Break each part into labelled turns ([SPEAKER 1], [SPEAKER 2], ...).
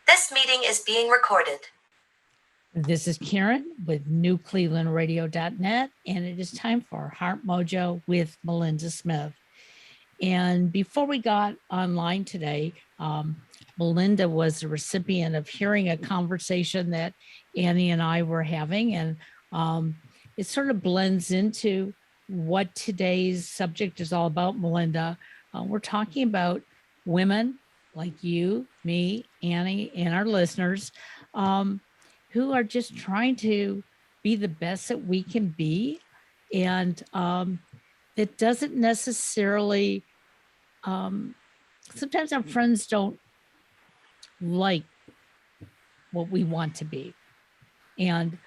[SPEAKER 1] This meeting is being recorded.
[SPEAKER 2] This is Karen with newclevelandradio.net, and it is time for Heart Mojo with Melinda Smith. And before we got online today, Melinda was the recipient of hearing a conversation that Annie and I were having, and it sort of blends into what today's subject is all about, Melinda. We're talking about women like you, me, Annie, and our listeners who are just trying to be the best that we can be. And it doesn't necessarily, sometimes our friends don't like what we want to be. And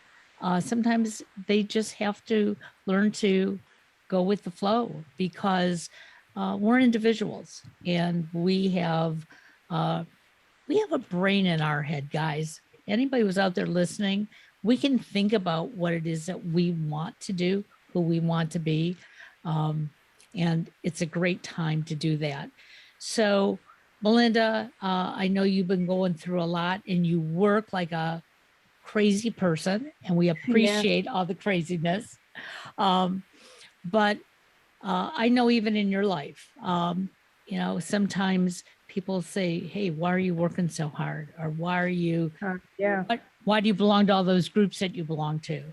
[SPEAKER 2] sometimes they just have to learn to go with the flow because we're individuals and we have a brain in our head, guys. Anybody who's out there listening, we can think about what it is that we want to do, who we want to be. And it's a great time to do that. So, Melinda, I know you've been going through a lot and you work like a crazy person, and we appreciate all the craziness. But I know even in your life, sometimes people say, hey, why are you working so hard? Or why are you, why do you belong to all those groups that you belong to?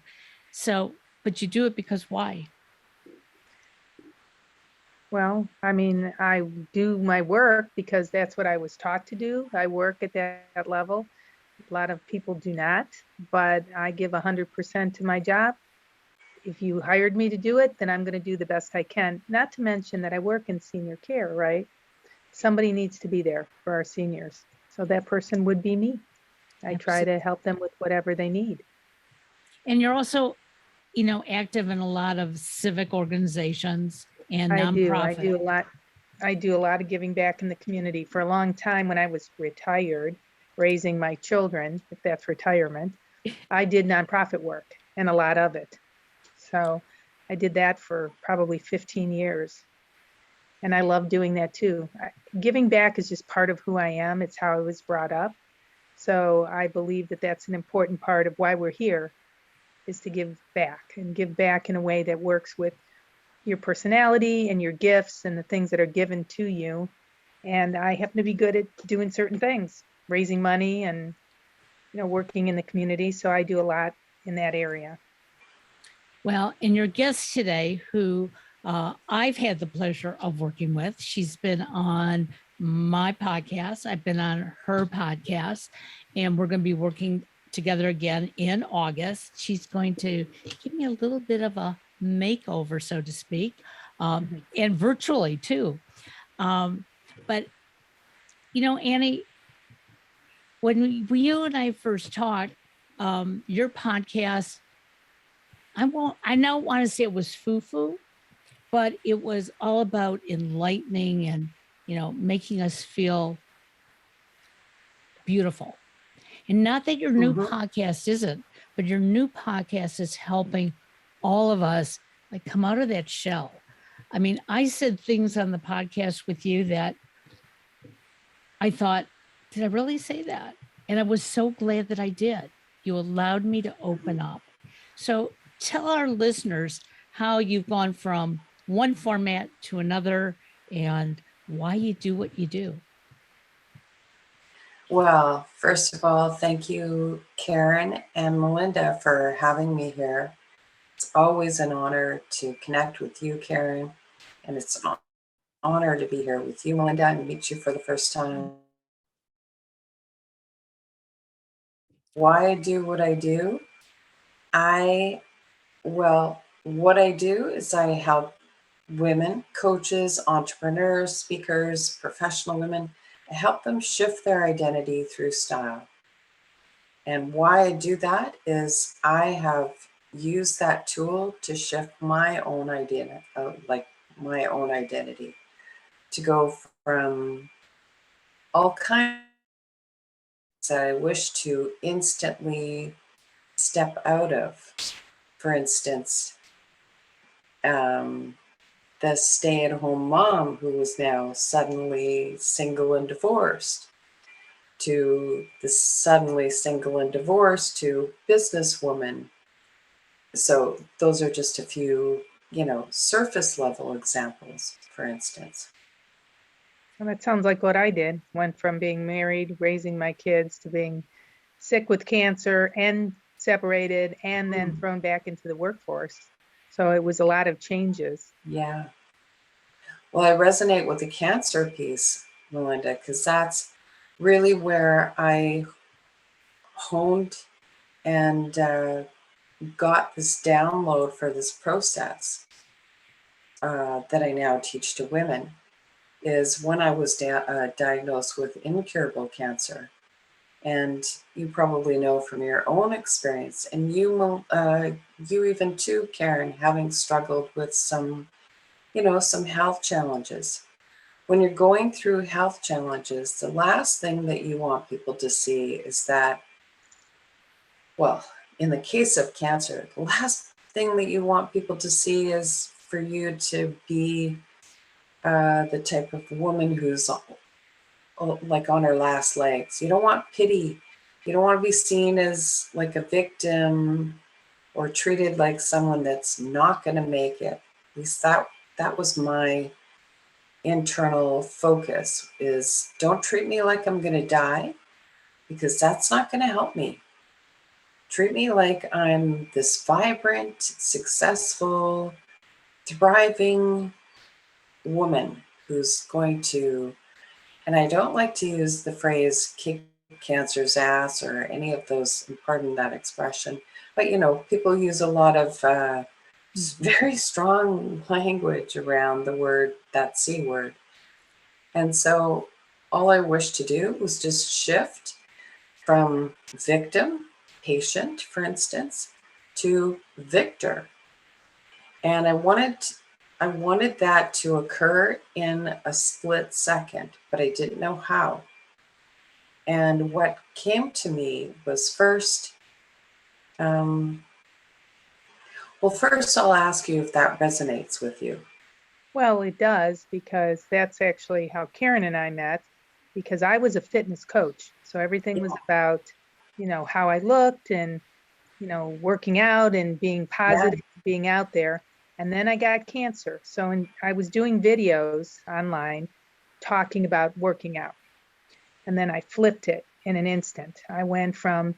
[SPEAKER 2] So, but you do it because why?
[SPEAKER 3] Well, I mean, I do my work because that's what I was taught to do. I work at that level. A lot of people do not, but I give 100% to my job. If you hired me to do it, then I'm going to do the best I can. Not to mention that I work in senior care, right? Somebody needs to be there for our seniors. So that person would be me. I try to help them with whatever they need.
[SPEAKER 2] And you're also, active in a lot of civic organizations and nonprofits.
[SPEAKER 3] I do a lot of giving back in the community. For a long time when I was retired, raising my children, if that's retirement, I did nonprofit work and a lot of it. So I did that for probably 15 years. And I love doing that too. Giving back is just part of who I am. It's how I was brought up. So I believe that that's an important part of why we're here, is to give back and give back in a way that works with your personality and your gifts and the things that are given to you. And I happen to be good at doing certain things, raising money and, working in the community. So I do a lot in that area.
[SPEAKER 2] Well, and your guest today, who I've had the pleasure of working with, she's been on my podcast. I've been on her podcast, and we're going to be working together again in August. She's going to give me a little bit of a makeover, so to speak, and virtually too. But, Annie, when you and I first talked, your podcast, I don't want to say it was foo-foo, but it was all about enlightening and, making us feel beautiful. And not that your new podcast isn't, but your new podcast is helping all of us like come out of that shell. I mean, I said things on the podcast with you that I thought, did I really say that? And I was so glad that I did. You allowed me to open up. So tell our listeners how you've gone from one format to another and why you do what you do.
[SPEAKER 4] Well, first of all, thank you, Karen and Melinda, for having me here. It's always an honor to connect with you, Karen, and it's an honor to be here with you, Melinda, and meet you for the first time. Why I do what I do? What I do is I help women, coaches, entrepreneurs, speakers, professional women. I help them shift their identity through style. And why I do that is I have used that tool to shift my own identity, to go from all kinds that I wish to instantly step out of. For instance, the stay-at-home mom who is now suddenly single and divorced, to the suddenly single and divorced to businesswoman. So those are just a few, surface level examples, for instance.
[SPEAKER 3] Well, that sounds like what I did. Went from being married, raising my kids, to being sick with cancer and separated and then thrown back into the workforce. So it was a lot of changes.
[SPEAKER 4] Yeah. Well, I resonate with the cancer piece, Melinda, because that's really where I honed and got this download for this process that I now teach to women. Is when I was diagnosed with incurable cancer. And you probably know from your own experience, and you even too, Karen, having struggled with some health challenges. When you're going through health challenges, the last thing that you want people to see is that, well, in the case of cancer, the last thing that you want people to see is for you to be the type of woman who's like on her last legs. You don't want pity. You don't want to be seen as like a victim or treated like someone that's not going to make it. At least that was my internal focus, is don't treat me like I'm going to die, because that's not going to help me. Treat me like I'm this vibrant, successful, thriving woman who's going to, and I don't like to use the phrase kick cancer's ass or any of those, pardon that expression, but people use a lot of very strong language around the word, that C word. And so all I wish to do was just shift from victim, patient, for instance, to victor. And I wanted that to occur in a split second, but I didn't know how. And what came to me was first I'll ask you if that resonates with you.
[SPEAKER 3] Well, it does, because that's actually how Karen and I met, because I was a fitness coach. So everything was about, how I looked and, working out and being positive, being out there. And then I got cancer. So I was doing videos online talking about working out. And then I flipped it in an instant. I went from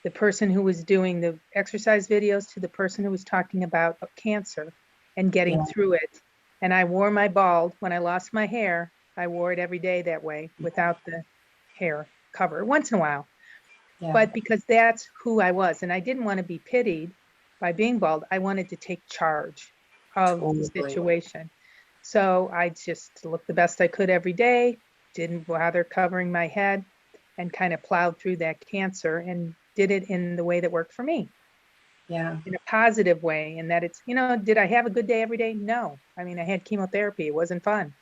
[SPEAKER 3] the person who was doing the exercise videos to the person who was talking about cancer and getting through it. And I wore my bald. When I lost my hair, I wore it every day that way without the hair cover once in a while.
[SPEAKER 4] Yeah.
[SPEAKER 3] But because that's who I was, and I didn't want to be pitied by being bald. I wanted to take charge of the situation. So I just looked the best I could every day, didn't bother covering my head, and kind of plowed through that cancer and did it in the way that worked for me.
[SPEAKER 4] Yeah.
[SPEAKER 3] In a positive way. And that it's, did I have a good day every day? No. I mean, I had chemotherapy. It wasn't fun,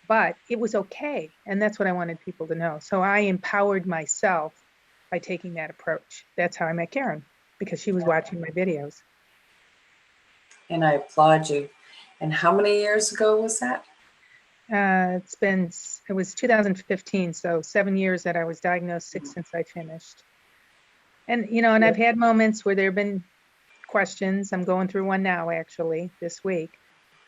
[SPEAKER 3] but it was okay. And that's what I wanted people to know. So I empowered myself by taking that approach. That's how I met Karen, because she was watching my videos.
[SPEAKER 4] And I applaud you. And how many years ago was that?
[SPEAKER 3] It was 2015. So 7 years that I was diagnosed, 6 since I finished. And, and I've had moments where there have been questions. I'm going through one now, actually, this week.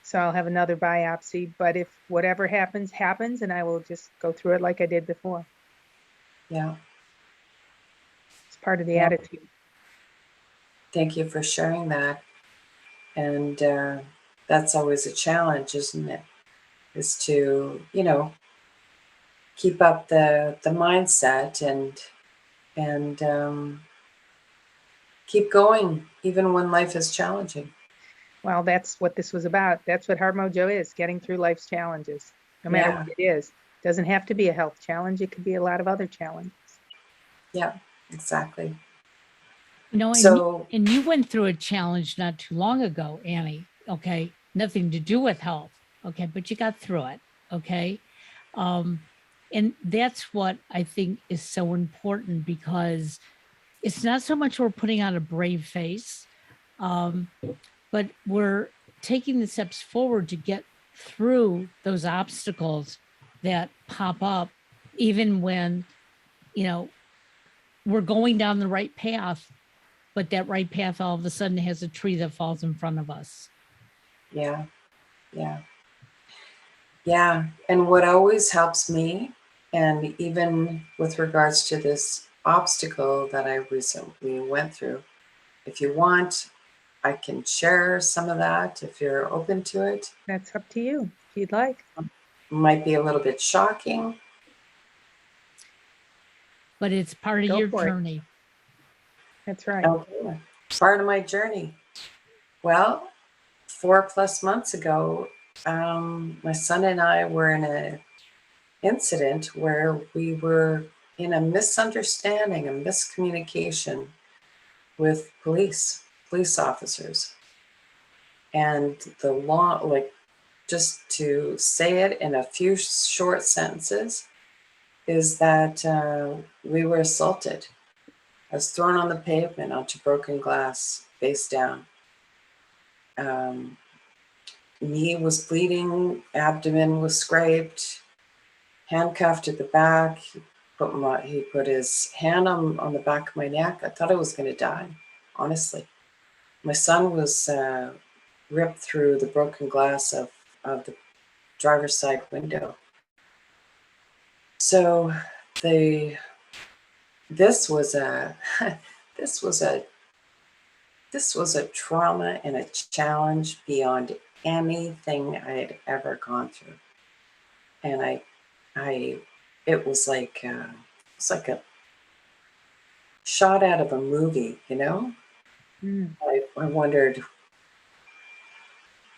[SPEAKER 3] So I'll have another biopsy. But if whatever happens, happens, and I will just go through it like I did before.
[SPEAKER 4] Yeah.
[SPEAKER 3] It's part of the attitude.
[SPEAKER 4] Thank you for sharing that. And that's always a challenge, isn't it? Is to, keep up the mindset and keep going even when life is challenging.
[SPEAKER 3] Well, that's what this was about. That's what Heart Mojo is, getting through life's challenges, no matter what it is. It doesn't have to be a health challenge. It could be a lot of other challenges.
[SPEAKER 4] Yeah, exactly.
[SPEAKER 2] And you went through a challenge not too long ago, Annie, okay? Nothing to do with health, okay? But you got through it, okay? And that's what I think is so important, because it's not so much we're putting on a brave face, but we're taking the steps forward to get through those obstacles that pop up, even when you know, we're going down the right path, but that right path all of a sudden has a tree that falls in front of us.
[SPEAKER 4] Yeah. Yeah. Yeah. And what always helps me, and even with regards to this obstacle that I recently went through, if you want, I can share some of that if you're open to it.
[SPEAKER 3] That's up to you, if you'd like.
[SPEAKER 4] Might be a little bit shocking.
[SPEAKER 2] But it's part of
[SPEAKER 3] Go
[SPEAKER 2] your
[SPEAKER 3] for it.
[SPEAKER 2] journey.
[SPEAKER 3] That's right.
[SPEAKER 4] Okay. Part of my journey. Well, 4+ months ago, my son and I were in an incident where we were in a misunderstanding, a miscommunication with police officers. And the law, like, just to say it in a few short sentences, is that we were assaulted. I was thrown on the pavement onto broken glass, face down. Knee was bleeding, abdomen was scraped, handcuffed at the back. He put his hand on the back of my neck. I thought I was going to die, honestly. My son was ripped through the broken glass of the driver's side window. So this was a this was a trauma and a challenge beyond anything I had ever gone through. And it was like a shot out of a movie, you know?
[SPEAKER 3] Mm.
[SPEAKER 4] I wondered,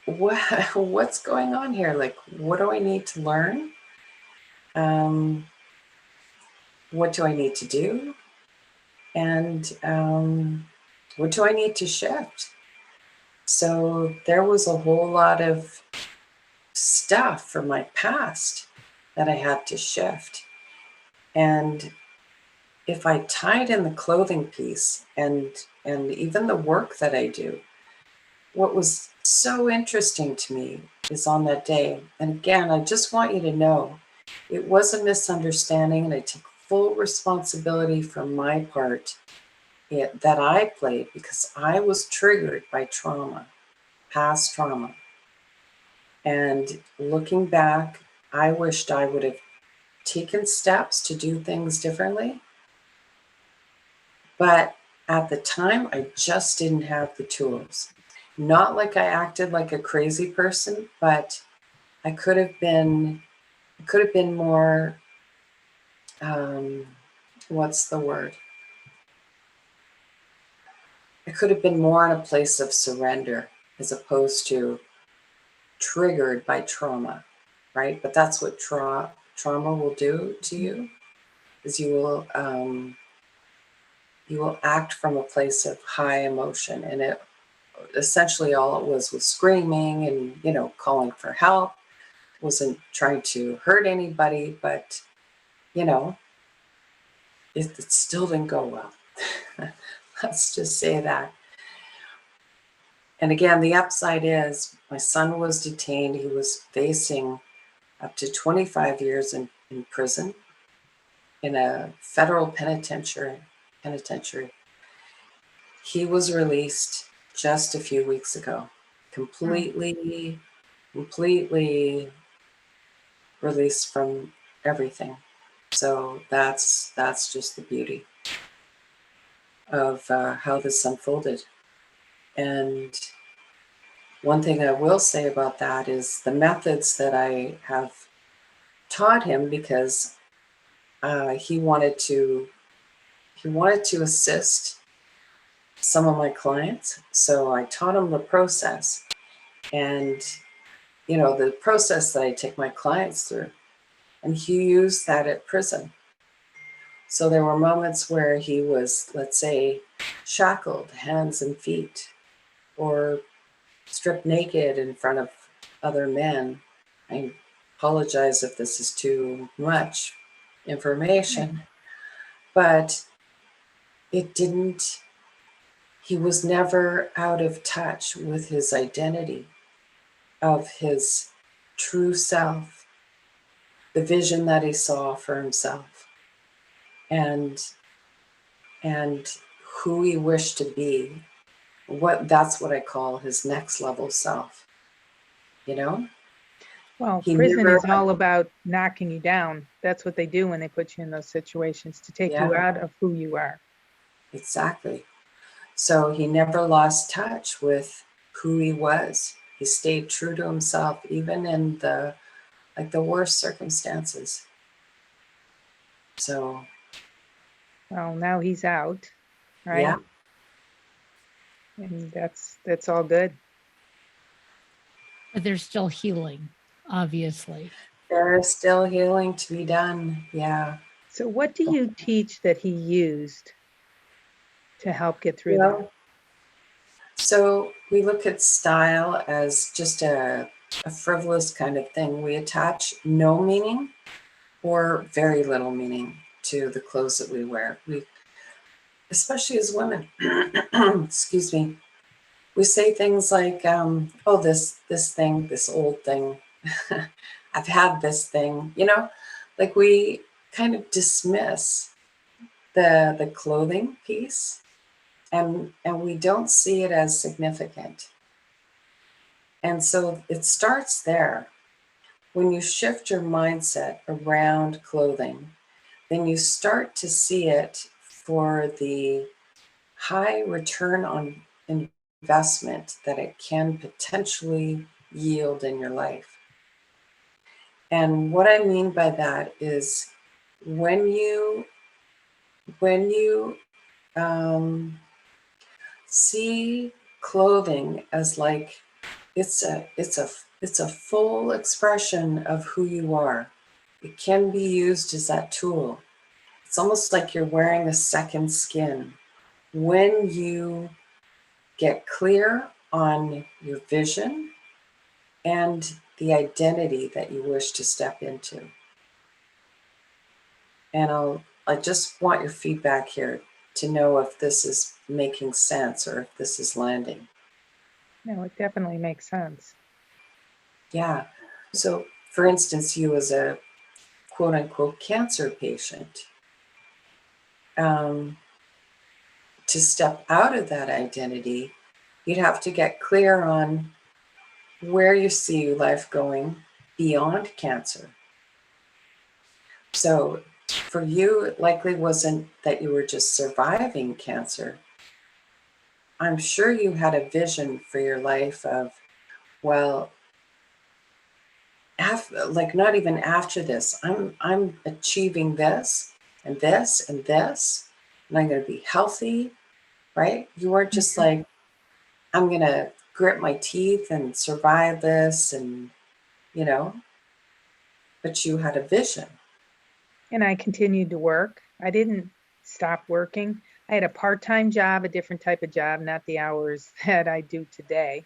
[SPEAKER 4] what's going on here? Like, what do I need to learn? What do I need to do? And what do I need to shift? So there was a whole lot of stuff from my past that I had to shift. And if I tied in the clothing piece and even the work that I do, what was so interesting to me is on that day, and again, I just want you to know, it was a misunderstanding, and I take full responsibility for my part that I played because I was triggered by trauma, past trauma. And looking back, I wished I would have taken steps to do things differently. But at the time, I just didn't have the tools. Not like I acted like a crazy person, but I could have been more, what's the word? I could have been more in a place of surrender as opposed to triggered by trauma, right? But that's what trauma will do to you, is you will act from a place of high emotion, and it essentially all it was screaming and calling for help. Wasn't trying to hurt anybody, but it still didn't go well. Let's just say that. And again, the upside is my son was detained. He was facing up to 25 years in prison in a federal penitentiary. He was released just a few weeks ago, completely released from everything. So that's just the beauty of how this unfolded. And one thing I will say about that is the methods that I have taught him, because he wanted to assist some of my clients. So I taught him the process, and the process that I take my clients through, and he used that at prison. So there were moments where he was, let's say, shackled hands and feet, or stripped naked in front of other men. I apologize if this is too much information, but he was never out of touch with his identity of his true self, the vision that he saw for himself. and who he wished to be. That's what I call his next level self. You know?
[SPEAKER 3] Well,
[SPEAKER 4] He
[SPEAKER 3] prison
[SPEAKER 4] never
[SPEAKER 3] is all about knocking you down. That's what they do when they put you in those situations, to take you
[SPEAKER 4] Yeah.
[SPEAKER 3] out of who you are.
[SPEAKER 4] Exactly. So he never lost touch with who he was. He stayed true to himself, even in the worst circumstances. So
[SPEAKER 3] Well, now he's out, right?
[SPEAKER 4] yeah,
[SPEAKER 3] And that's all good.
[SPEAKER 2] But there's still healing, obviously.
[SPEAKER 4] there is still healing to be done. Yeah.
[SPEAKER 3] So what do you teach that he used to help get through that?
[SPEAKER 4] Well, so we look at style as just a frivolous kind of thing. We attach no meaning or very little meaning to the clothes that we wear. We, especially as women, excuse me, we say things like, "Oh, this thing, this old thing, I've had this thing," like we kind of dismiss the clothing piece, and we don't see it as significant. And so it starts there. When you shift your mindset around clothing, then you start to see it for the high return on investment that it can potentially yield in your life. And what I mean by that is when you see clothing as like it's a full expression of who you are. It can be used as that tool. It's almost like you're wearing a second skin. When you get clear on your vision and the identity that you wish to step into. And I just want your feedback here to know if this is making sense or if this is landing.
[SPEAKER 3] No, it definitely makes sense.
[SPEAKER 4] Yeah. So, for instance, you as a quote unquote cancer patient, to step out of that identity, you'd have to get clear on where you see your life going beyond cancer. So, for you, it likely wasn't that you were just surviving cancer. I'm sure you had a vision for your life of, well, like not even after this, I'm achieving this and this and this, and I'm going to be healthy, right? You weren't just
[SPEAKER 3] Mhm.
[SPEAKER 4] like, I'm going to grit my teeth and survive this, and you know, but you had a vision.
[SPEAKER 3] And I continued to work. I didn't stop working. I had a part-time job, a different type of job, not the hours that I do today.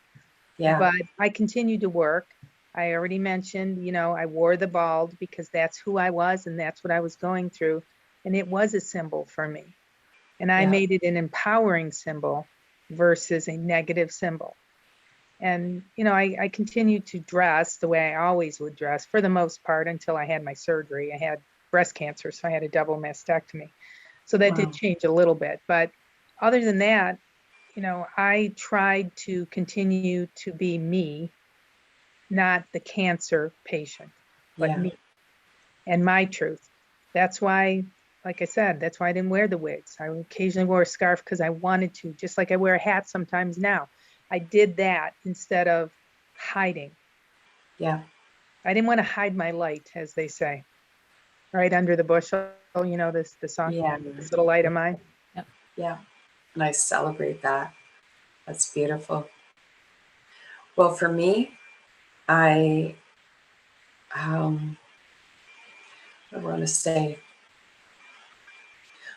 [SPEAKER 4] Yeah,
[SPEAKER 3] But I continued to work. I already mentioned, I wore the bald because that's who I was and that's what I was going through. And it was a symbol for me. And I
[SPEAKER 4] yeah,
[SPEAKER 3] made it an empowering symbol versus a negative symbol. And, I continued to dress the way I always would dress for the most part until I had my surgery. I had breast cancer, so I had a double mastectomy. So that did
[SPEAKER 4] wow,
[SPEAKER 3] change a little bit. But other than that, I tried to continue to be me, not the cancer patient, but
[SPEAKER 4] yeah,
[SPEAKER 3] me and my truth. That's why, like I said, that's why I didn't wear the wigs. I occasionally wore a scarf because I wanted to, just like I wear a hat sometimes now. I did that instead of hiding.
[SPEAKER 4] yeah,
[SPEAKER 3] I didn't want to hide my light, as they say, right under the bushel. This the song,
[SPEAKER 4] yeah,
[SPEAKER 3] this little light of mine.
[SPEAKER 2] Yep.
[SPEAKER 4] yeah. And I celebrate that. That's beautiful. Well, for me, I I want to say,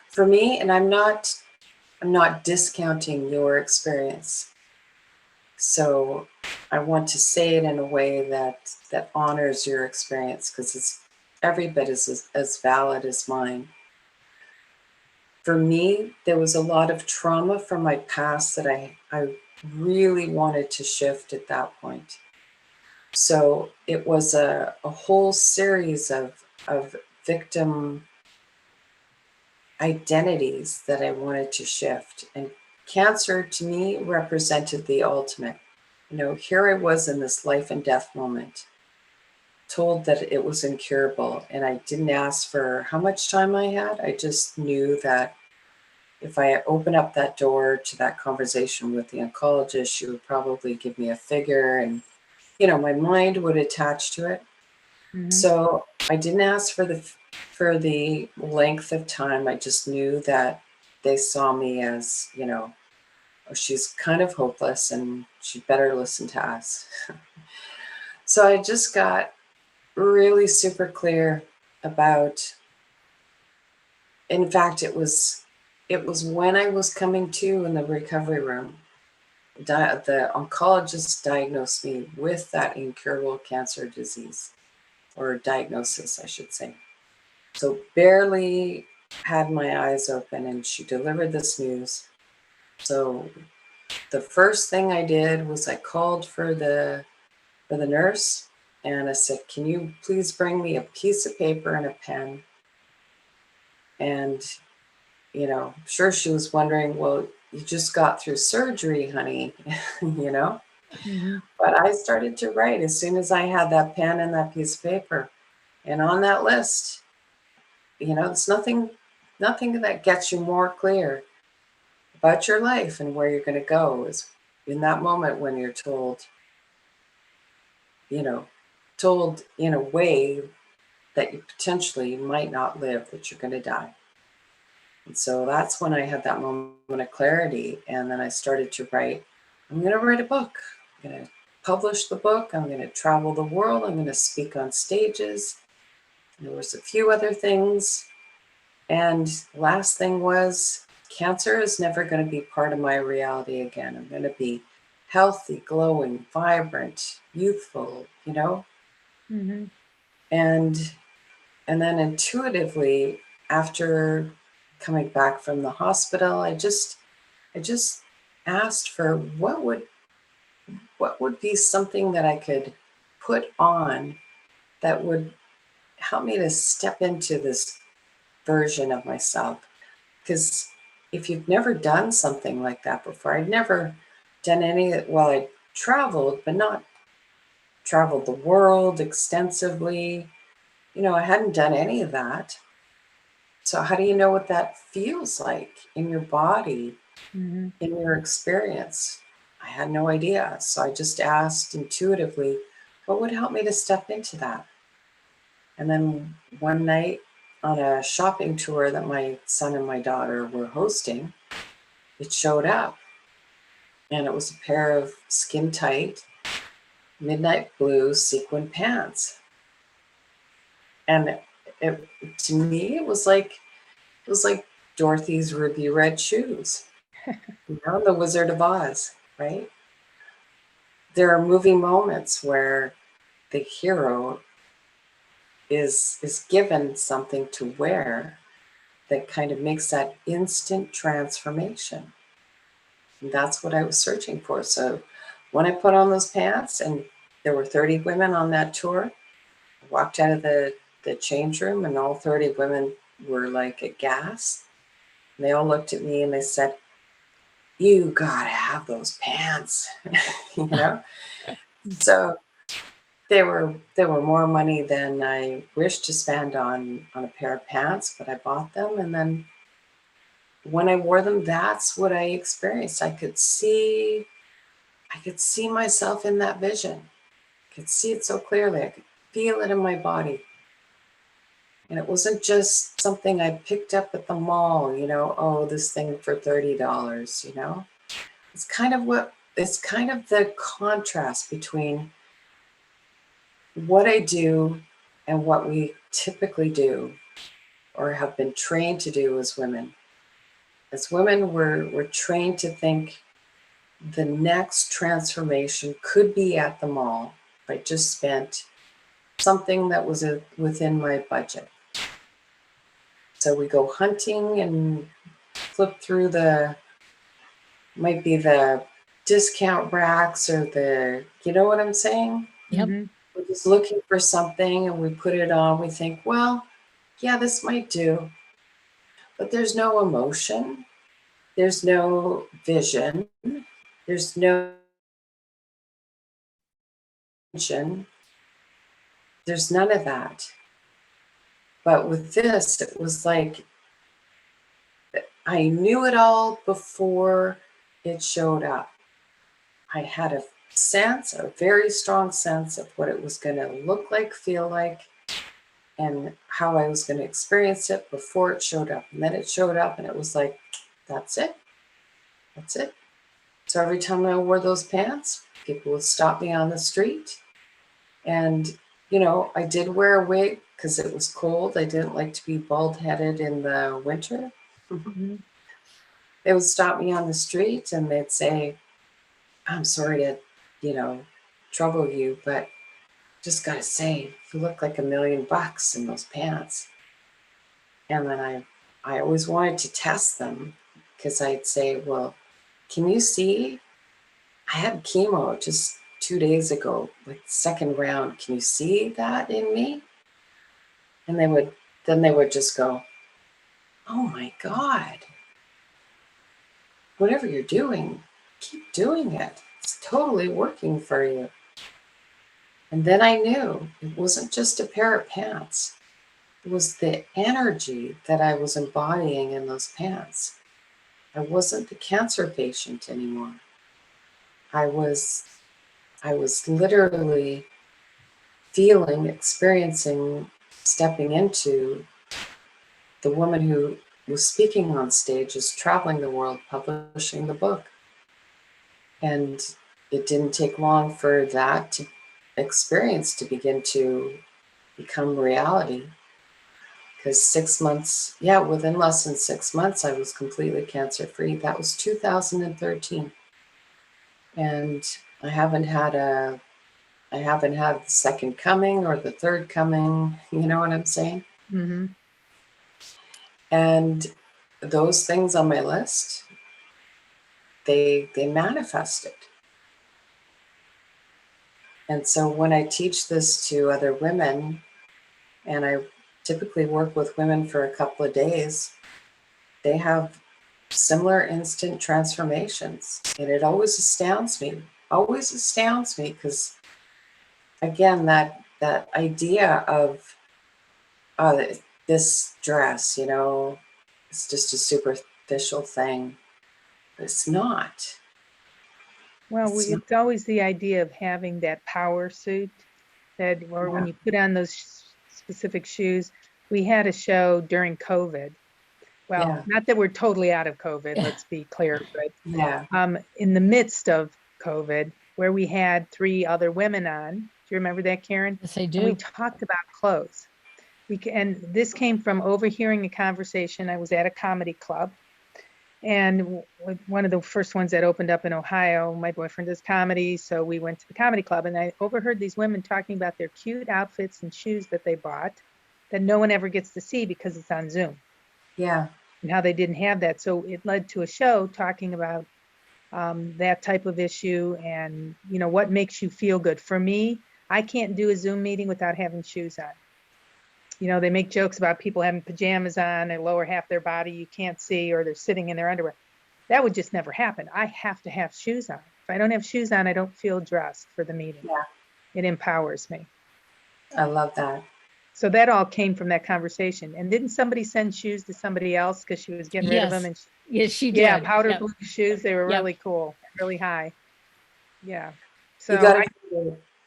[SPEAKER 4] for me, and I'm not discounting your experience. So I want to say it in a way that honors your experience, because it's every bit as valid as mine. For me, there was a lot of trauma from my past that I really wanted to shift at that point. So it was a whole series of victim identities that I wanted to shift. And cancer to me represented the ultimate. You know, here I was in this life and death moment, told that it was incurable. And I didn't ask for how much time I had. I just knew that if I open up that door to that conversation with the oncologist, she would probably give me a figure and, you know, my mind would attach to it.
[SPEAKER 3] Mhm.
[SPEAKER 4] So I didn't ask for the length of time. I just knew that they saw me as, you know, oh, she's kind of hopeless and she'd better listen to us. So I just got really super clear about, in fact, it was when I was coming to in the recovery room, the oncologist diagnosed me with that incurable cancer disease, or diagnosis, I should say. So barely had my eyes open and she delivered this news. So the first thing I did was I called for the nurse and I said, "Can you please bring me a piece of paper and a pen?" And, you know, I'm sure she was wondering, well, you just got through surgery, honey, you know?
[SPEAKER 3] Mhm.
[SPEAKER 4] But I started to write as soon as I had that pen and that piece of paper. And on that list, you know, it's nothing that gets you more clear about your life and where you're going to go is in that moment when you're told, you know, told in a way that you potentially might not live, that you're going to die. And so that's when I had that moment of clarity. And then I started to write, I'm going to write a book. I'm going to publish the book. I'm going to travel the world. I'm going to speak on stages. And there was a few other things. And last thing was, cancer is never going to be part of my reality again. I'm going to be healthy, glowing, vibrant, youthful, you know?
[SPEAKER 3] Mhm.
[SPEAKER 4] And then intuitively, after coming back from the hospital, I just asked for what would be something that I could put on that would help me to step into this version of myself. Because if you've never done something like that before, I'd never done any, well, I traveled, but not traveled the world extensively. You know, I hadn't done any of that. So how do you know what that feels like in your body,
[SPEAKER 3] Mhm.
[SPEAKER 4] in your experience? I had no idea. So I just asked intuitively, what would help me to step into that? And then one night on a shopping tour that my son and my daughter were hosting, it showed up. And it was a pair of skin tight, midnight blue sequin pants. And it, to me, it was like Dorothy's ruby red shoes, you know, the Wizard of Oz, right? There are moving moments where the hero is given something to wear that kind of makes that instant transformation. And that's what I was searching for. So when I put on those pants, and there were 30 women on that tour, I walked out of the change room and all 30 women were like aghast. And they all looked at me and they said, "You gotta have those pants," you know? So they were more money than I wished to spend on a pair of pants, but I bought them. And then when I wore them, that's what I experienced. I could see myself in that vision. I could see it so clearly. I could feel it in my body. And it wasn't just something I picked up at the mall, you know, oh, this thing for $30, you know? It's kind of the contrast between what I do and what we typically do or have been trained to do as women. As women, we're trained to think the next transformation could be at the mall if I just spent something that was within my budget. So we go hunting and flip through might be the discount racks or you know what I'm saying?
[SPEAKER 2] Yep.
[SPEAKER 3] Mhm.
[SPEAKER 4] We're just looking for something and we put it on. We think, well, yeah, this might do. but there's no emotion, there's no vision, there's no intention, there's none of that. But with this, it was like I knew it all before it showed up. I had a sense, a very strong sense of what it was going to look like, feel like, and how I was going to experience it before it showed up. And then it showed up and it was like, that's it. That's it. So every time I wore those pants, people would stop me on the street. And, I did wear a wig because it was cold. I didn't like to be bald-headed in the winter.
[SPEAKER 3] Mhm.
[SPEAKER 4] They would stop me on the street and they'd say, I'm sorry to, trouble you, but just got to say, you look like $1,000,000 in those pants. And then I always wanted to test them because I'd say, well, can you see? I had chemo just 2 days ago, like second round. Can you see that in me? And they would just go, oh my God, whatever you're doing, keep doing it. It's totally working for you. And then I knew it wasn't just a pair of pants. It was the energy that I was embodying in those pants. I wasn't the cancer patient anymore. I was literally feeling, experiencing, stepping into the woman who was speaking on stage, is traveling the world, publishing the book. And it didn't take long for that experience to begin to become reality. Because 6 months, within less than 6 months, I was completely cancer free. That was 2013. And I haven't had the second coming or the third coming, you know what I'm saying?
[SPEAKER 3] Mhm.
[SPEAKER 4] And those things on my list, they manifested. And so when I teach this to other women, and I typically work with women for a couple of days, they have similar instant transformations. And it always astounds me, because again, that idea of this dress, it's just a superficial thing. But it's not.
[SPEAKER 3] Well,
[SPEAKER 4] It's not.
[SPEAKER 3] it's always the idea of having that power suit or when
[SPEAKER 4] Yeah.
[SPEAKER 3] you put on those specific shoes. We had a show during COVID. Well,
[SPEAKER 4] Yeah.
[SPEAKER 3] not that we're totally out of COVID, let's be clear, but
[SPEAKER 4] Yeah.
[SPEAKER 3] in the midst of COVID, where we had 3 other women on. Do you remember that, Karen?
[SPEAKER 2] Yes, I
[SPEAKER 3] And we
[SPEAKER 2] do.
[SPEAKER 3] talked about clothes. And this came from overhearing a conversation. I was at a comedy club, and one of the first ones that opened up in Ohio. My boyfriend does comedy, so we went to the comedy club, and I overheard these women talking about their cute outfits and shoes that they bought that no one ever gets to see because it's on Zoom,
[SPEAKER 4] Yeah.
[SPEAKER 3] and how they didn't have that. So it led to a show talking about that type of issue and, what makes you feel good. For me, I can't do a Zoom meeting without having shoes on. They make jokes about people having pajamas on, their lower half of their body you can't see, or they're sitting in their underwear. That would just never happen. I have to have shoes on. If I don't have shoes on, I don't feel dressed for the meeting.
[SPEAKER 4] Yeah.
[SPEAKER 3] It empowers me.
[SPEAKER 4] I love that.
[SPEAKER 3] So that all came from that conversation. And didn't somebody send shoes to somebody else because she was getting rid of them? And
[SPEAKER 2] Yes, she did.
[SPEAKER 3] yeah, powder
[SPEAKER 2] Yep.
[SPEAKER 3] blue shoes. They were
[SPEAKER 2] Yep.
[SPEAKER 3] really cool, really high. Yeah. So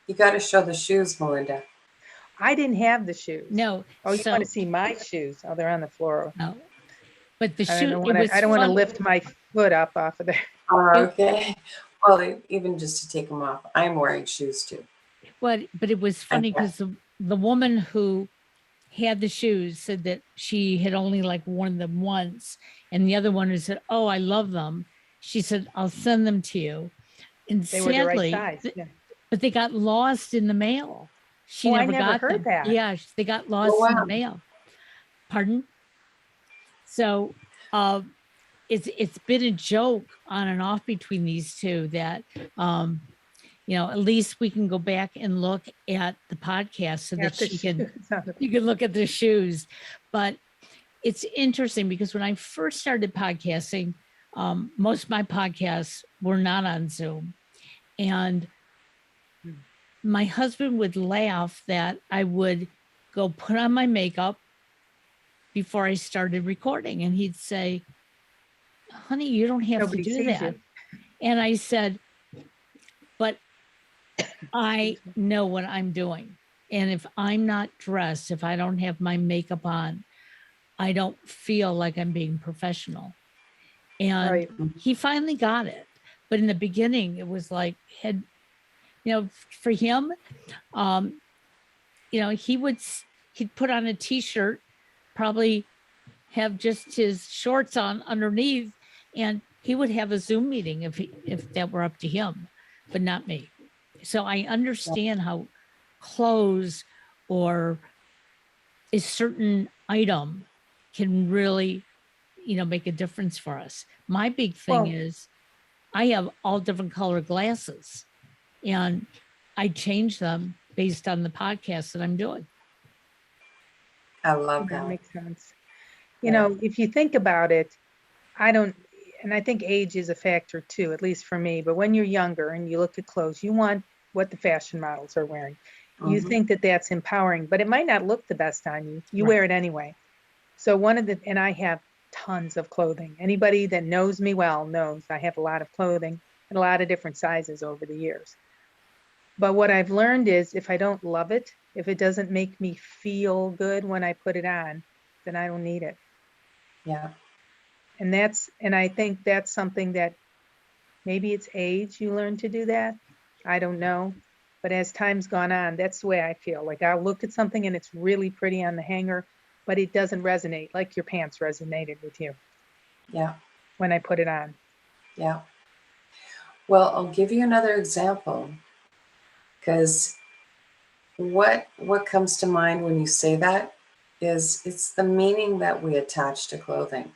[SPEAKER 4] You gotta show the shoes, Melinda.
[SPEAKER 3] I didn't have the shoes.
[SPEAKER 2] No.
[SPEAKER 3] Oh, you
[SPEAKER 2] So
[SPEAKER 3] want to see my shoes? Oh, they're on the floor.
[SPEAKER 2] no. But the
[SPEAKER 3] I
[SPEAKER 2] shoe,
[SPEAKER 3] don't
[SPEAKER 2] it was
[SPEAKER 3] want to
[SPEAKER 2] fun.
[SPEAKER 3] lift my foot up off of there.
[SPEAKER 4] Okay. Well, even just to take them off, I'm wearing shoes too.
[SPEAKER 2] But it was funny
[SPEAKER 4] Okay.
[SPEAKER 2] because the woman who had the shoes said that she had only like worn them once, and the other one who said, "Oh, I love them." She said, "I'll send them to you." And
[SPEAKER 3] They were the right
[SPEAKER 2] sadly,
[SPEAKER 3] size. Yeah.
[SPEAKER 2] but they got lost in the mail. She
[SPEAKER 3] Oh, I
[SPEAKER 2] never
[SPEAKER 3] never
[SPEAKER 2] got
[SPEAKER 3] heard
[SPEAKER 2] them.
[SPEAKER 3] that.
[SPEAKER 2] Yeah, they got lost
[SPEAKER 4] Oh,
[SPEAKER 2] in the
[SPEAKER 4] wow.
[SPEAKER 2] mail. Pardon? So it's been a joke on and off between these two that at least we can go back and look at the podcast so that
[SPEAKER 3] Got the
[SPEAKER 2] she can
[SPEAKER 3] shoes on the-
[SPEAKER 2] you can look at the shoes. But it's interesting because when I first started podcasting, most of my podcasts were not on Zoom. And my husband would laugh that I would go put on my makeup before I started recording. And he'd say, honey, you don't have
[SPEAKER 3] Nobody
[SPEAKER 2] to do
[SPEAKER 3] sees
[SPEAKER 2] that.
[SPEAKER 3] you.
[SPEAKER 2] And I said, but I know what I'm doing. And if I'm not dressed, if I don't have my makeup on, I don't feel like I'm being professional. And
[SPEAKER 3] Right.
[SPEAKER 2] he finally got it. But in the beginning, it was like, for him, he'd put on a t-shirt, probably have just his shorts on underneath, and he would have a Zoom meeting if that were up to him, but not me. So I understand how clothes or a certain item can really, make a difference for us. My big thing
[SPEAKER 3] Well-
[SPEAKER 2] is I have all different color glasses, and I change them based on the podcast that I'm doing.
[SPEAKER 4] I love
[SPEAKER 3] That
[SPEAKER 4] that.
[SPEAKER 3] makes sense.
[SPEAKER 4] Yeah.
[SPEAKER 3] If you think about it, and I think age is a factor too, at least for me, but when you're younger and you look at clothes, you want what the fashion models are wearing. You
[SPEAKER 4] Mhm.
[SPEAKER 3] think that that's empowering, but it might not look the best on you. You
[SPEAKER 2] Right.
[SPEAKER 3] wear it anyway. So and I have tons of clothing. Anybody that knows me well knows I have a lot of clothing and a lot of different sizes over the years. But what I've learned is if I don't love it, if it doesn't make me feel good when I put it on, then I don't need it.
[SPEAKER 4] Yeah.
[SPEAKER 3] And I think that's something that maybe it's age you learn to do that. I don't know. But as time's gone on, that's the way I feel. Like I'll look at something and it's really pretty on the hanger, but it doesn't resonate like your pants resonated with you
[SPEAKER 4] Yeah.
[SPEAKER 3] when I put it on.
[SPEAKER 4] Yeah. Well, I'll give you another example, because what comes to mind when you say that is it's the meaning that we attach to clothing.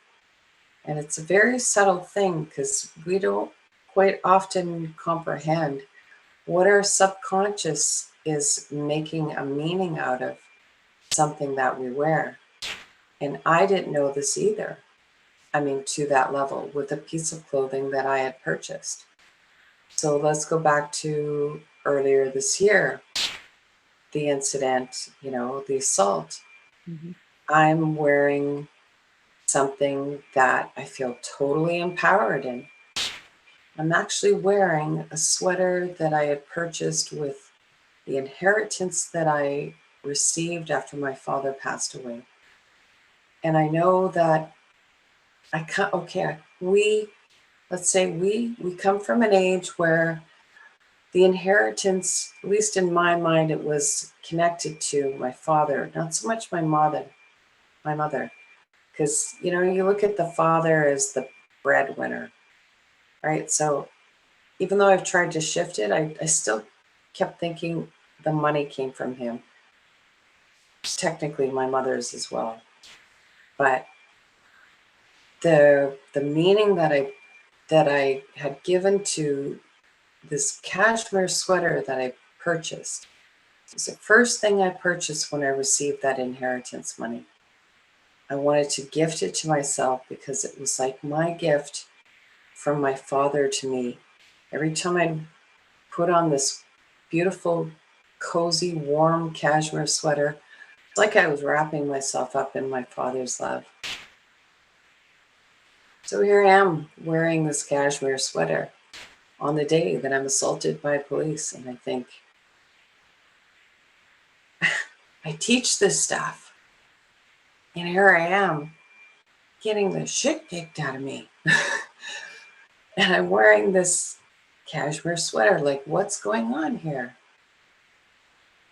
[SPEAKER 4] And it's a very subtle thing because we don't quite often comprehend what our subconscious is making a meaning out of something that we wear. And I didn't know this either. I mean, to that level with a piece of clothing that I had purchased. So let's go back to earlier this year, the incident, the assault.
[SPEAKER 3] Mhm.
[SPEAKER 4] I'm wearing something that I feel totally empowered in. I'm actually wearing a sweater that I had purchased with the inheritance that I received after my father passed away. And I know that I can't, okay, let's say we come from an age where the inheritance, at least in my mind, it was connected to my father, not so much my mother, because, you look at the father as the breadwinner, right? So even though I've tried to shift it, I still kept thinking the money came from him. Technically, my mother's as well. But the meaning that I had given to this cashmere sweater that I purchased was the first thing I purchased when I received that inheritance money. I wanted to gift it to myself because it was like my gift from my father to me. Every time I put on this beautiful, cozy, warm cashmere sweater, it's like I was wrapping myself up in my father's love. So here I am wearing this cashmere sweater on the day that I'm assaulted by police. And I think, I teach this stuff. And here I am getting the shit kicked out of me. And I'm wearing this cashmere sweater. Like, what's going on here?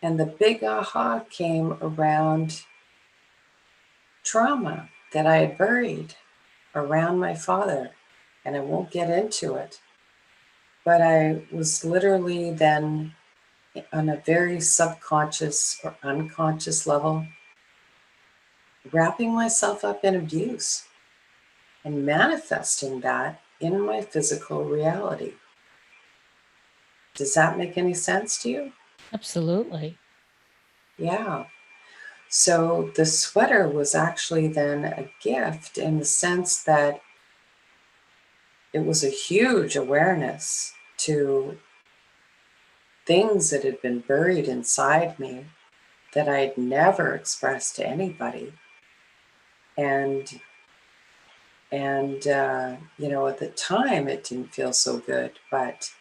[SPEAKER 4] And the big aha came around trauma that I had buried around my father. And I won't get into it. But I was literally then on a very subconscious or unconscious level, wrapping myself up in abuse and manifesting that in my physical reality. Does that make any sense to you?
[SPEAKER 2] Absolutely.
[SPEAKER 4] Yeah. So the sweater was actually then a gift in the sense that it was a huge awareness to things that had been buried inside me that I'd never expressed to anybody. And you know, at the time it didn't feel so good, but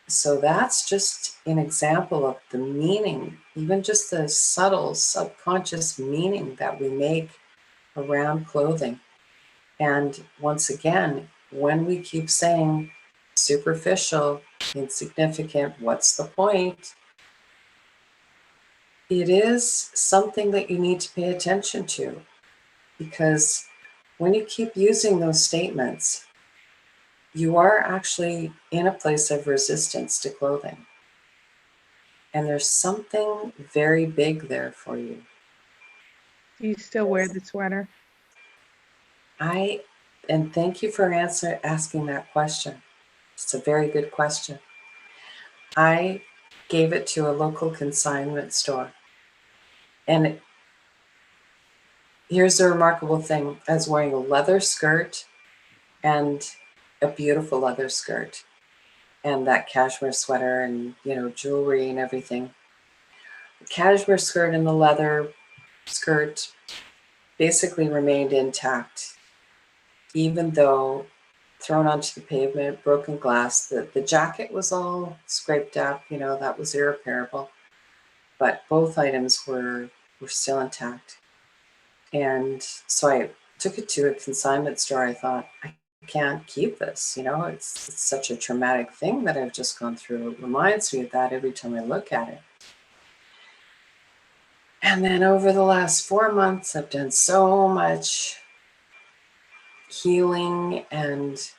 [SPEAKER 4] so that's just an example of the meaning, even just the subtle subconscious meaning that we make around clothing. And once again, when we keep saying superficial, insignificant, what's the point? It is something that you need to pay attention to, because when you keep using those statements, you are actually in a place of resistance to clothing. And there's something very big there for you.
[SPEAKER 3] Do you still wear the sweater?
[SPEAKER 4] And thank you for asking that question. It's a very good question. I gave it to a local consignment store. And here's the remarkable thing. I was wearing a leather skirt and a beautiful leather skirt and that cashmere sweater and, you know, jewelry and everything. The cashmere skirt and the leather skirt basically remained intact, even though thrown onto the pavement, broken glass. The jacket was all scraped up, you know, that was irreparable. But both items were still intact. And so I took it to a consignment store. I thought, I can't keep this, you know, it's such a traumatic thing that I've just gone through. It reminds me of that every time I look at it. And then over the last 4 months, I've done so much healing and,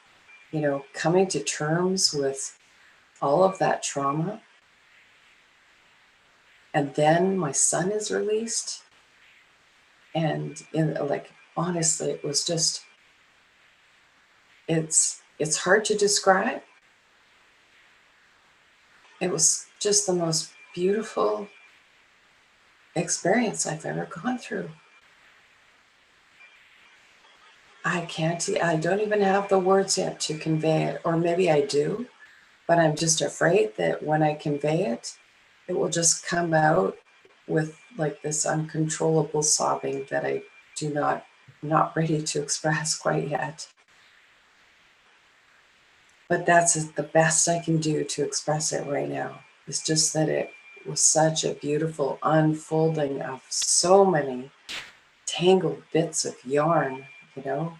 [SPEAKER 4] you know, coming to terms with all of that trauma. And then my son is released. And honestly, it was just, it's hard to describe. It was just the most beautiful experience I've ever gone through. I don't even have the words yet to convey it, or maybe I do, but I'm just afraid that when I convey it, it will just come out with like this uncontrollable sobbing that I not ready to express quite yet. But that's the best I can do to express it right now. It's just that it was such a beautiful unfolding of so many tangled bits of yarn, you know.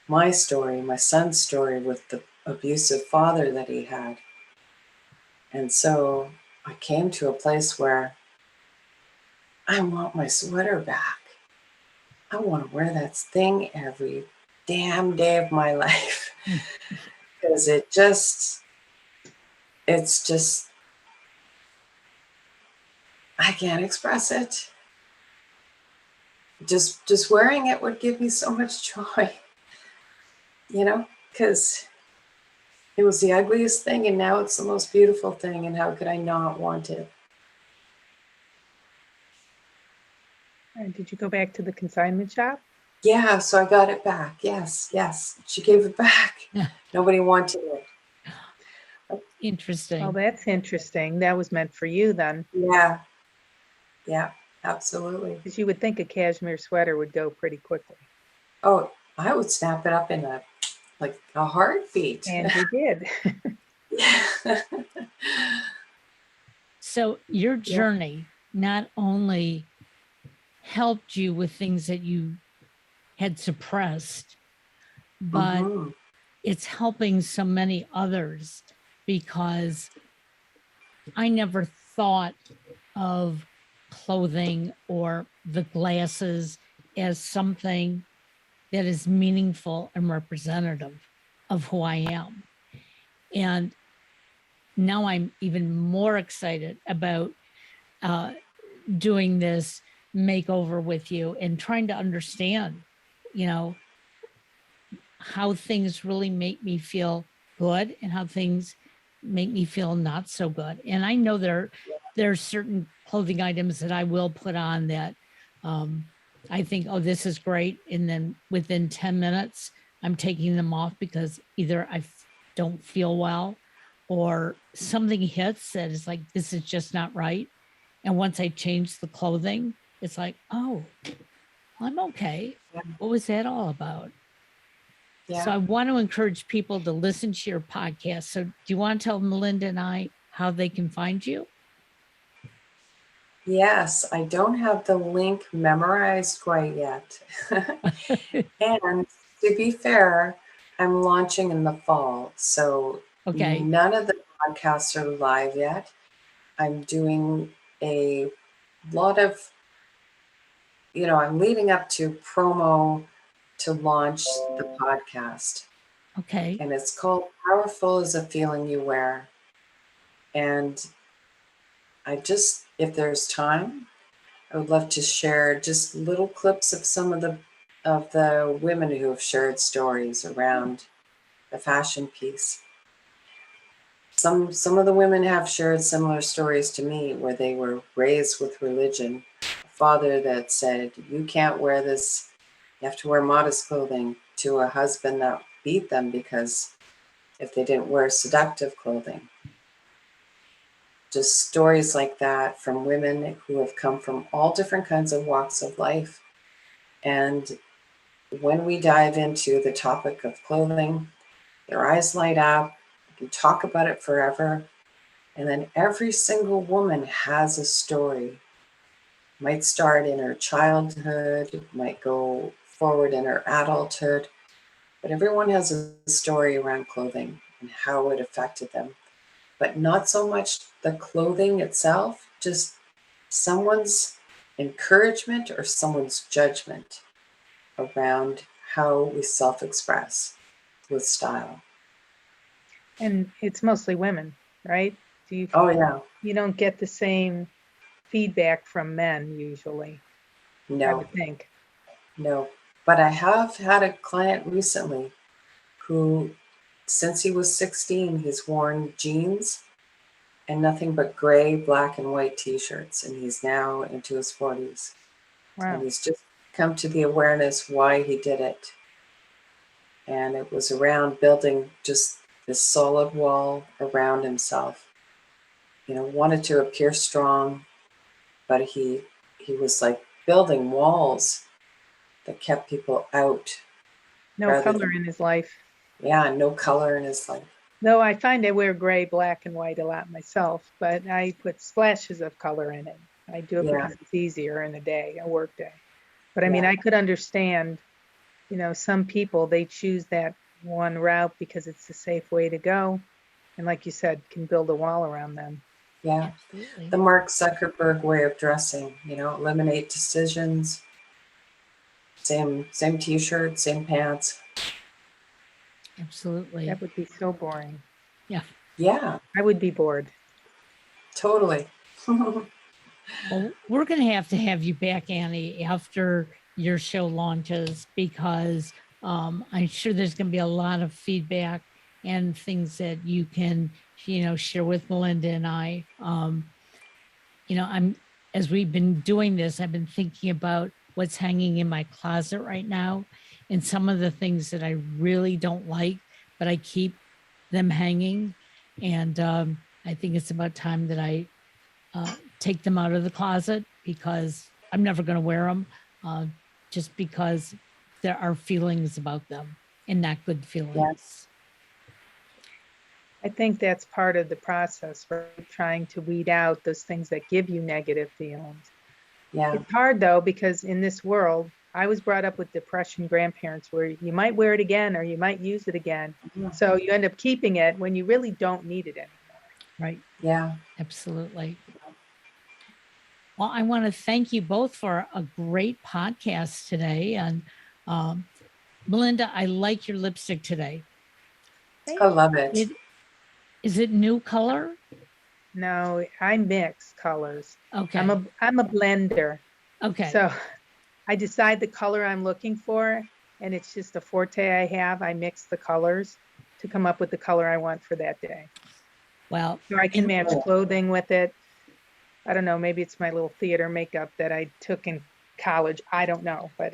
[SPEAKER 4] My story, my son's story with the abusive father that he had. And so I came to a place where I want my sweater back. I want to wear that thing every damn day of my life. Because it's just, I can't express it. Just wearing it would give me so much joy, you know, because it was the ugliest thing and now it's the most beautiful thing, and how could I not want it?
[SPEAKER 3] And did you go back to the consignment shop?
[SPEAKER 4] Yeah, so I got it back. Yes. She gave it back. Nobody wanted it.
[SPEAKER 2] Interesting.
[SPEAKER 3] Oh, that's interesting. That was meant for you then.
[SPEAKER 4] Yeah, absolutely.
[SPEAKER 3] Because you would think a cashmere sweater would go pretty quickly.
[SPEAKER 4] Oh, I would snap it up in a heartbeat.
[SPEAKER 3] And you did.
[SPEAKER 2] So your journey not only helped you with things that you had suppressed, but it's helping so many others, because I never thought of clothing or the glasses as something that is meaningful and representative of who I am. And now I'm even more excited about doing this makeover with you and trying to understand, you know, how things really make me feel good and how things make me feel not so good. And I know there there are certain clothing items that I will put on that I think, oh, this is great. And then within 10 minutes, I'm taking them off because either don't feel well or something hits that is like, this is just not right. And once I change the clothing, it's like, oh, I'm okay.
[SPEAKER 4] Yeah.
[SPEAKER 2] What was that all about?
[SPEAKER 4] Yeah.
[SPEAKER 2] So I want to encourage people to listen to your podcast. So do you want to tell Melinda and I how they can find you?
[SPEAKER 4] Yes, I don't have the link memorized quite yet. And to be fair, I'm launching in the fall. So
[SPEAKER 2] Okay.
[SPEAKER 4] none of the podcasts are live yet. I'm doing a lot of, I'm leading up to promo to launch the podcast.
[SPEAKER 2] Okay.
[SPEAKER 4] And it's called Powerful is a Feeling You Wear. And if there's time, I would love to share just little clips of some of the women who have shared stories around the fashion piece. Some of the women have shared similar stories to me where they were raised with religion. A father that said, you can't wear this, you have to wear modest clothing, to a husband that beat them because if they didn't wear seductive clothing. Just stories like that from women who have come from all different kinds of walks of life. And when we dive into the topic of clothing, their eyes light up, we can talk about it forever. And then every single woman has a story. Might start in her childhood, might go forward in her adulthood, but everyone has a story around clothing and how it affected them. But not so much the clothing itself, just someone's encouragement or someone's judgment around how we self-express with style.
[SPEAKER 3] And it's mostly women, right?
[SPEAKER 4] Oh, yeah.
[SPEAKER 3] You don't get the same feedback from men usually, I
[SPEAKER 4] No,
[SPEAKER 3] would think.
[SPEAKER 4] no. But I have had a client recently who, since he was 16, he's worn jeans and nothing but gray, black, and white t-shirts. And he's now into his 40s.
[SPEAKER 3] Wow.
[SPEAKER 4] And he's just come to the awareness why he did it. And it was around building just this solid wall around himself. Wanted to appear strong, but he was like building walls that kept people out.
[SPEAKER 3] No color in his life.
[SPEAKER 4] Yeah, no color in his life.
[SPEAKER 3] Though I find I wear gray, black, and white a lot myself, but I put splashes of color in it. I do it because it's easier in a work day. But I mean, I could understand, some people, they choose that one route because it's the safe way to go. And like you said, can build a wall around them.
[SPEAKER 4] Yeah.
[SPEAKER 2] Absolutely.
[SPEAKER 4] The Mark Zuckerberg way of dressing, eliminate decisions, same t-shirt, same pants.
[SPEAKER 2] Absolutely.
[SPEAKER 3] That would be so boring.
[SPEAKER 2] Yeah.
[SPEAKER 4] Yeah.
[SPEAKER 3] I would be bored.
[SPEAKER 4] Totally.
[SPEAKER 2] Well, we're going to have you back, Annie, after your show launches, because I'm sure there's going to be a lot of feedback and things that you can, share with Melinda and I. As we've been doing this, I've been thinking about what's hanging in my closet right now and some of the things that I really don't like, but I keep them hanging. And I think it's about time that I take them out of the closet because I'm never going to wear them just because there are feelings about them and not good feelings.
[SPEAKER 4] Yes.
[SPEAKER 3] I think that's part of the process, right? Trying to weed out those things that give you negative feelings.
[SPEAKER 4] Yeah.
[SPEAKER 3] It's hard though, because in this world, I was brought up with depression grandparents where you might wear it again or you might use it again.
[SPEAKER 4] Yeah.
[SPEAKER 3] So you end up keeping it when you really don't need it anymore.
[SPEAKER 2] Right.
[SPEAKER 4] Yeah.
[SPEAKER 2] Absolutely. Well, I want to thank you both for a great podcast today. And Melinda, I like your lipstick today.
[SPEAKER 4] I love it.
[SPEAKER 2] Is it new color?
[SPEAKER 3] No, I mix colors.
[SPEAKER 2] Okay.
[SPEAKER 3] I'm a blender.
[SPEAKER 2] Okay.
[SPEAKER 3] So I decide the color I'm looking for, and it's just a forte I have. I mix the colors to come up with the color I want for that day.
[SPEAKER 2] Well,
[SPEAKER 3] So I can match clothing with it. I don't know, maybe it's my little theater makeup that I took in college. I don't know, but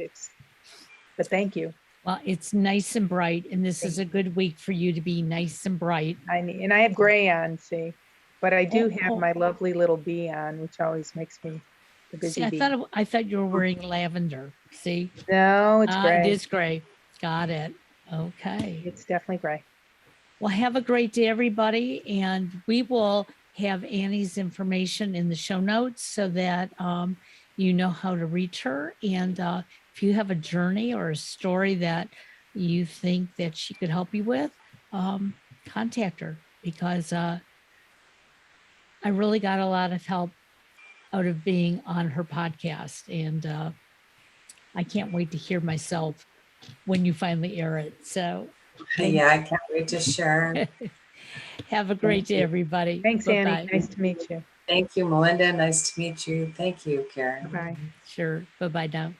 [SPEAKER 3] thank you.
[SPEAKER 2] Well, it's nice and bright, and this is a good week for you to be nice and bright.
[SPEAKER 3] And I have gray on, see, but I do have
[SPEAKER 2] Oh.
[SPEAKER 3] my lovely little bee on, which always makes me the
[SPEAKER 2] See,
[SPEAKER 3] busy bee.
[SPEAKER 2] I thought you were wearing lavender. See,
[SPEAKER 3] No, it's
[SPEAKER 2] it
[SPEAKER 3] gray.
[SPEAKER 2] is gray. Got it. Okay.
[SPEAKER 3] It's definitely gray.
[SPEAKER 2] Well, have a great day, everybody, and we will have Annie's information in the show notes so that you know how to reach her. And if you have a journey or a story that you think that she could help you with, contact her, because I really got a lot of help out of being on her podcast, and I can't wait to hear myself when you finally air it. So
[SPEAKER 4] Yeah, I can't wait to share.
[SPEAKER 2] have a great
[SPEAKER 4] Thank
[SPEAKER 2] day,
[SPEAKER 4] you.
[SPEAKER 2] everybody.
[SPEAKER 3] Thanks, Annie.
[SPEAKER 2] Bye-bye.
[SPEAKER 3] Nice to meet you.
[SPEAKER 4] Thank you, Melinda. Nice to meet you. Thank you, Karen.
[SPEAKER 3] Bye.
[SPEAKER 2] Sure. Bye-bye now.